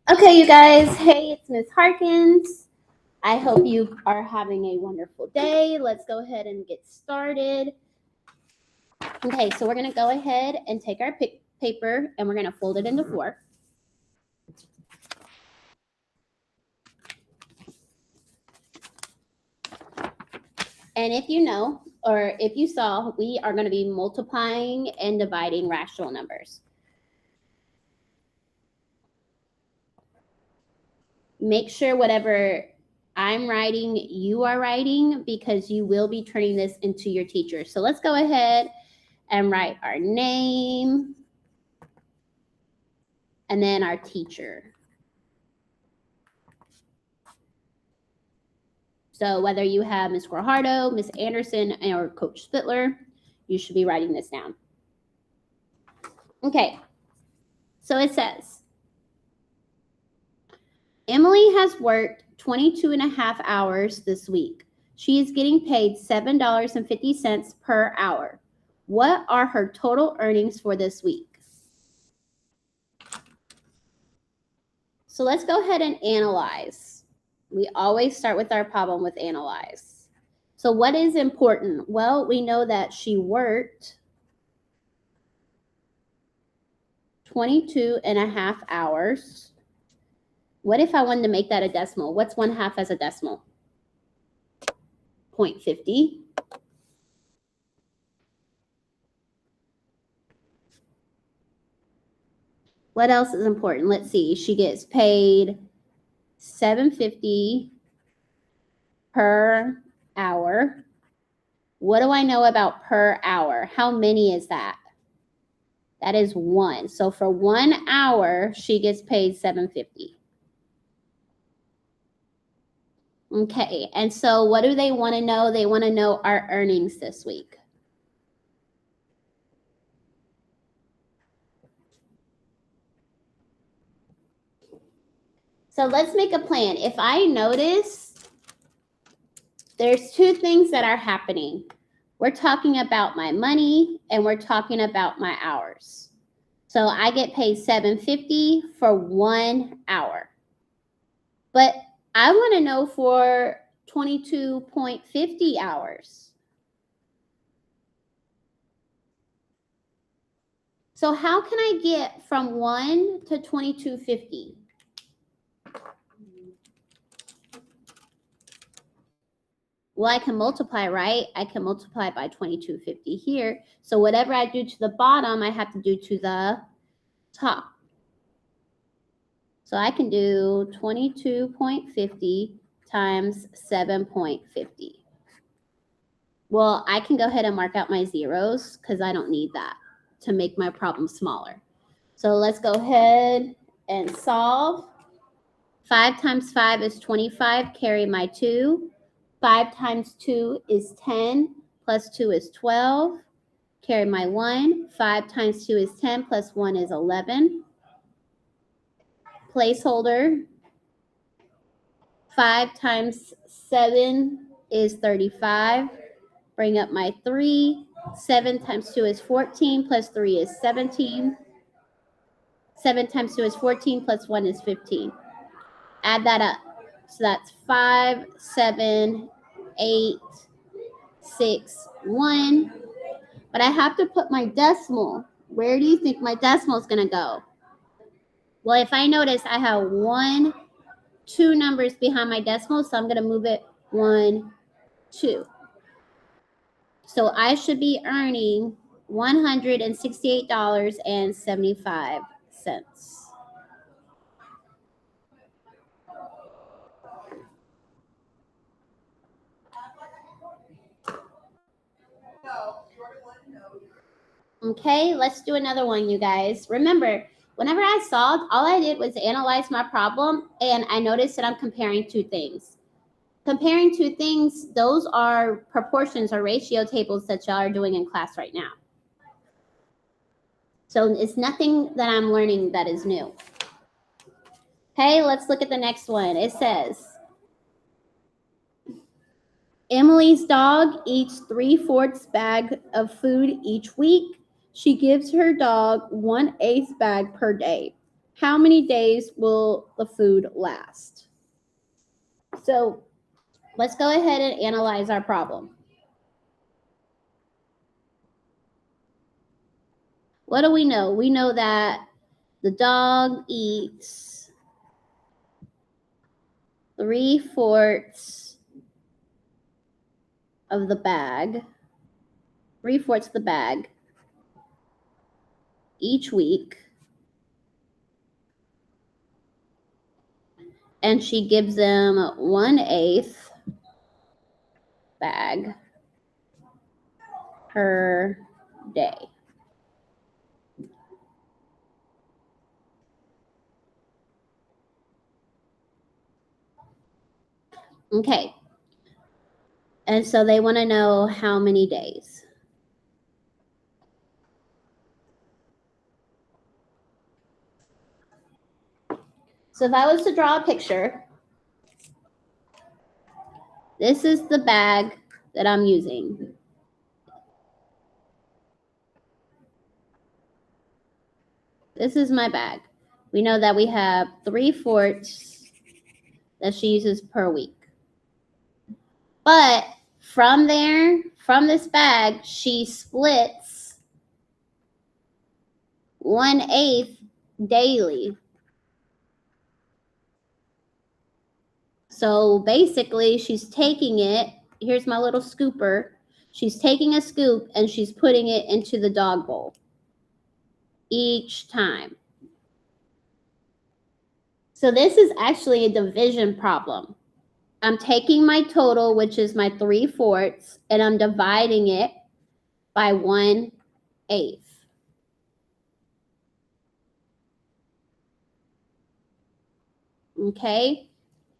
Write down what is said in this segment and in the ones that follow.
Okay, you guys. Hey, it's Miss Harkins. I hope you are having a wonderful day. Let's go ahead and get started. Okay, so we're going to go ahead and take our paper and we're going to fold it into four. And if you know, or if you saw, we are going to be multiplying and dividing rational numbers. Make sure whatever I'm writing, you are writing, because you will be turning this into your teacher. So let's go ahead and write our name and then our teacher. So whether you have Ms. Guajardo, Ms. Anderson, or Coach Spittler, you should be writing this down. Okay, so it says, Emily has worked 22 and a half hours this week. She is getting paid $7.50 per hour. What are her total earnings for this week? So let's go ahead and analyze. We always start with our problem with analyze. So what is important? Well, we know that she worked 22 and a half hours. What if I wanted to make that a decimal? What's 1/2 as a decimal? 0.50. What else is important? Let's see. She gets paid $7.50 per hour. What do I know about per hour? How many is that? That is 1. So for 1 hour, she gets paid $7.50. Okay, and so what do they want to know? They want to know our earnings this week. So let's make a plan. If I notice there's two things that are happening. We're talking about my money and we're talking about my hours. So I get paid $7.50 for 1 hour. But I want to know for 22.50 hours. So how can I get from 1 to 22.50? Well, I can multiply, right? I can multiply by 22.50 here. So whatever I do to the bottom, I have to do to the top. So I can do 22.50 times 7.50. Well, I can go ahead and mark out my zeros because I don't need that to make my problem smaller. So let's go ahead and solve. 5 times 5 is 25, carry my 2. 5 times 2 is 10, plus 2 is 12. Carry my 1. 5 times 2 is 10, plus 1 is 11. Placeholder. 5 times 7 is 35. Bring up my 3. 7 times 2 is 14, plus 3 is 17. 7 times 2 is 14, plus 1 is 15. Add that up. So that's 5, 7, 8, 6, 1. But I have to put my decimal. Where do you think my decimal is going to go? Well, if I notice I have 2 numbers behind my decimal, so I'm going to move it 1, 2. So I should be earning $168.75. Okay, let's do another one, you guys. Remember, whenever I solved, all I did was analyze my problem, and I noticed that I'm comparing two things. Comparing two things, those are proportions or ratio tables that y'all are doing in class right now. So it's nothing that I'm learning that is new. Okay, let's look at the next one. It says, Emily's dog eats 3/4 bag of food each week. She gives her dog 1/8 bag per day. how many days will the food last? So let's go ahead and analyze our problem. What do we know? We know that the dog eats 3/4 of the bag, 3/4 of the bag each week. And she gives them 1/8 bag per day. Okay. And so they want to know how many days. So if I was to draw a picture, this is the bag that I'm using. This is my bag. We know that we have 3/4 that she uses per week. But from this bag, she splits 1/8 daily. So basically, she's taking it. Here's my little scooper. She's taking a scoop and she's putting it into the dog bowl each time. So this is actually a division problem. I'm taking my total, which is my 3/4, and I'm dividing it by 1/8. Okay?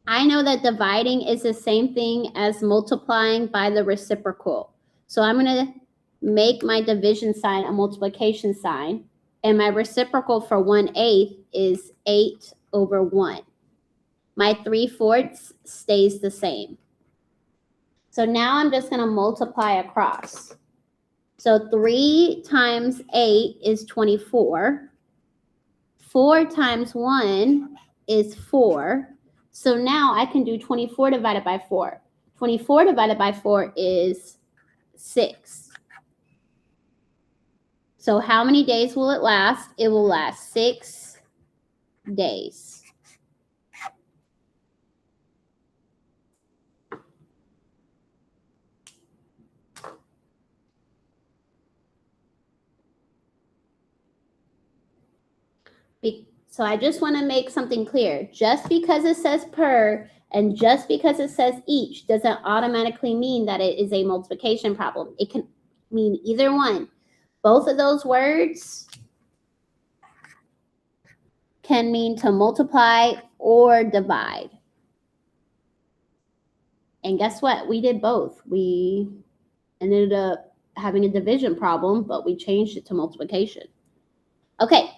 I know that dividing is the same thing as multiplying by the reciprocal. So I'm going to make my division sign a multiplication sign. And my reciprocal for 1/8 is 8/1. My 3/4 stays the same. So now I'm just going to multiply across. So 3 times 8 is 24. 4 times 1 is 4. So now I can do 24 divided by 4. 24 divided by 4 is 6. So how many days will it last? It will last 6 days. So I just want to make something clear. Just because it says per and just because it says each doesn't automatically mean that it is a multiplication problem. It can mean either one. Both of those words can mean to multiply or divide. And guess what? We did both. We ended up having a division problem, but we changed it to multiplication. Okay,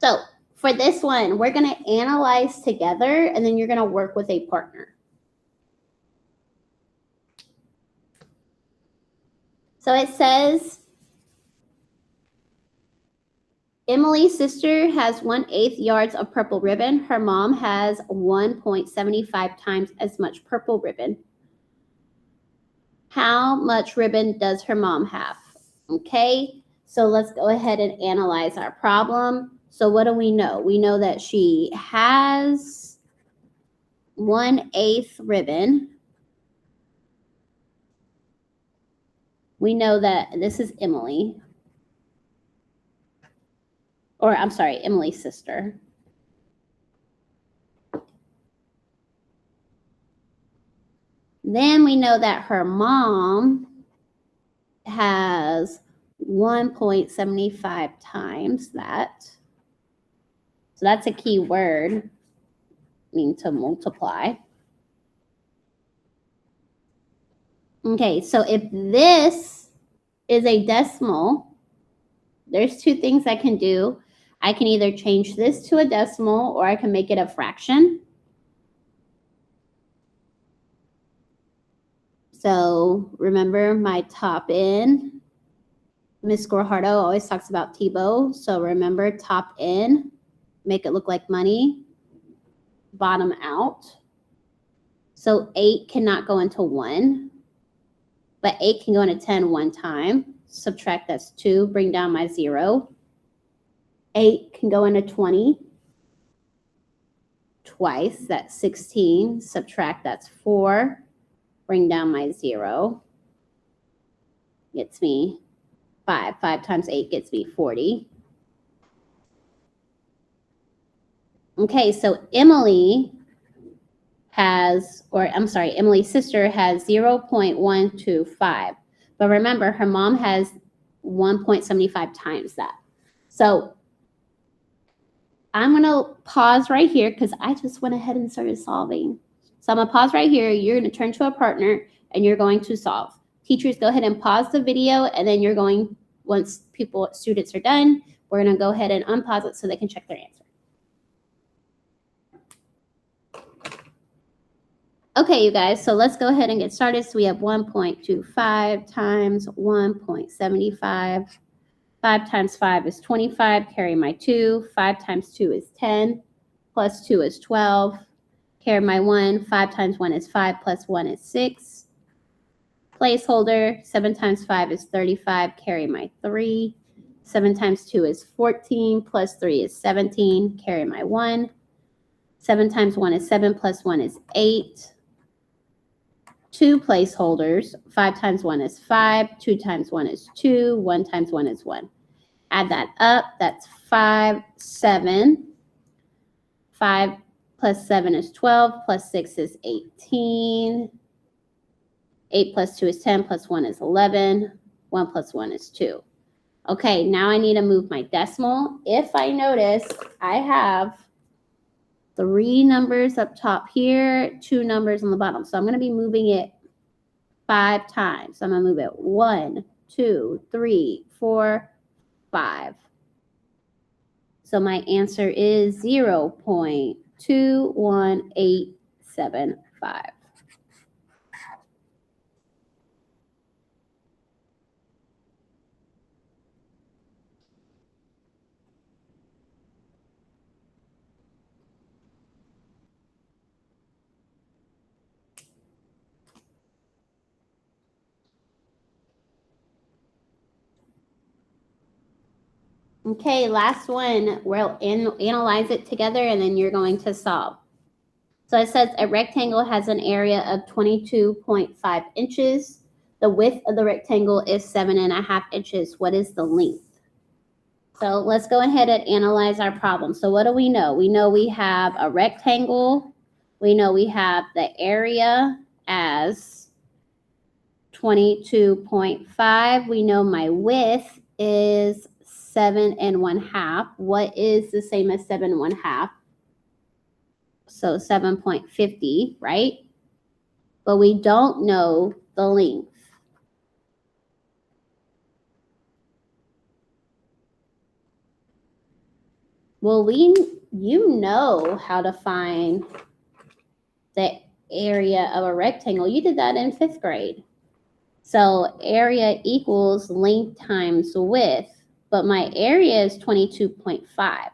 so for this one, we're going to analyze together, and then you're going to work with a partner. So it says, Emily's sister has 1/8 yards of purple ribbon. Her mom has 1.75 times as much purple ribbon. How much ribbon does her mom have? Okay, so let's go ahead and analyze our problem. So what do we know? We know that she has 1/8 ribbon. We know that this is Emily. Or I'm sorry, Emily's sister. Then we know that her mom has 1.75 times that. So that's a key word, mean to multiply. Okay, so if this is a decimal, there's two things I can do. I can either change this to a decimal or I can make it a fraction. So remember my top N. Miss Guajardo always talks about TIBO. So remember top N make it look like money, bottom out. So 8 cannot go into 1, but 8 can go into 10 one time. Subtract, that's 2, bring down my 0. 8 can go into 20 twice, that's 16. Subtract, that's 4, bring down my 0. Gets me 5. 5 times 8 gets me 40. Okay, so Emily's sister has 0.125. But remember, her mom has 1.75 times that. So I'm going to pause right here because I just went ahead and started solving. So I'm going to pause right here. You're going to turn to a partner and you're going to solve. Teachers, go ahead and pause the video, and then you're going, once students are done, we're going to go ahead and unpause it so they can check their answer. Okay, you guys, so let's go ahead and get started. So we have 1.25 times 1.75. 5 times 5 is 25. Carry my 2. 5 times 2 is 10. Plus 2 is 12. Carry my 1. 5 times 1 is 5. Plus 1 is 6. Placeholder. 7 times 5 is 35. Carry my 3. 7 times 2 is 14. Plus 3 is 17. Carry my 1. 7 times 1 is 7. Plus 1 is 8. 2 placeholders. 5 times 1 is 5. 2 times 1 is 2. 1 times 1 is 1. Add that up. That's 5, 7. 5 plus 7 is 12. Plus 6 is 18. 8 plus 2 is 10. Plus 1 is 11. 1 plus 1 is 2. Okay, now I need to move my decimal. If I notice, I have 3 numbers up top here, 2 numbers on the bottom. So I'm going to be moving it 5 times. So I'm going to move it 1, 2, 3, 4, 5. So my answer is 0.21875. Okay, last one. We'll analyze it together and then you're going to solve. So it says a rectangle has an area of 22.5 inches. The width of the rectangle is 7.5 inches. What is the length? So let's go ahead and analyze our problem. So what do we know? We know we have a rectangle. We know we have the area as 22.5. We know my width is 7.5. What is the same as 7.5? So 7.50, right? But we don't know the length. Well, you know how to find the area of a rectangle. You did that in 5th grade. So area equals length times width. But my area is 22.5.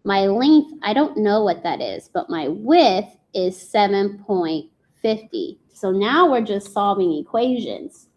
My length, I don't know what that is, but my width is 7.50. So now we're just solving equations.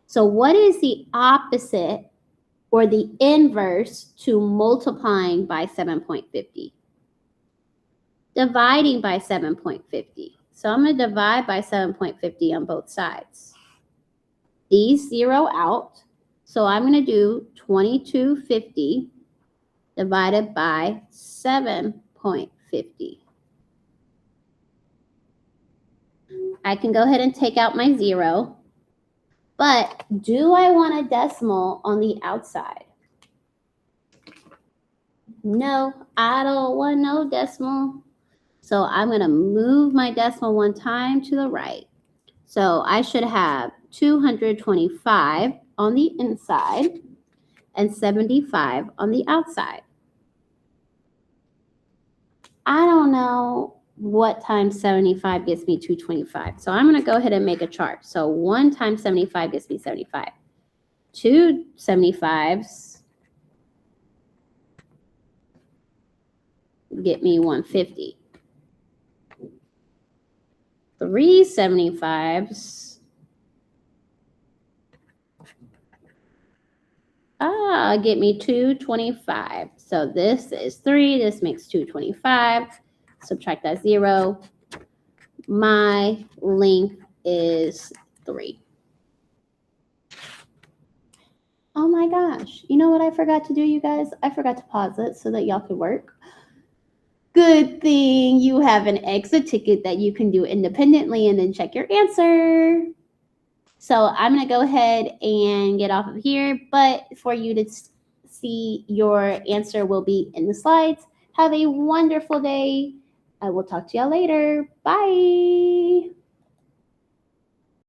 So what is the opposite or the inverse to multiplying by 7.50? Dividing by 7.50. So I'm going to divide by 7.50 on both sides. These zero out. So I'm going to do 2250 divided by 7.50. I can go ahead and take out my 0. But do I want a decimal on the outside? No, I don't want no decimal. So I'm going to move my decimal 1 time to the right. So I should have 225 on the inside and 75 on the outside. I don't know what times 75 gets me 225. So I'm going to go ahead and make a chart. So 1 times 75 gets me 75. 2 75s get me 150. 3 75s. Get me 225. So this is 3. This makes 225. Subtract that 0. My length is 3. Oh my gosh. You know what I forgot to do, you guys? I forgot to pause it so that y'all could work. Good thing you have an exit ticket that you can do independently and then check your answer. So I'm going to go ahead and get off of here, but for you to see your answer will be in the slides. Have a wonderful day. I will talk to y'all later. Bye.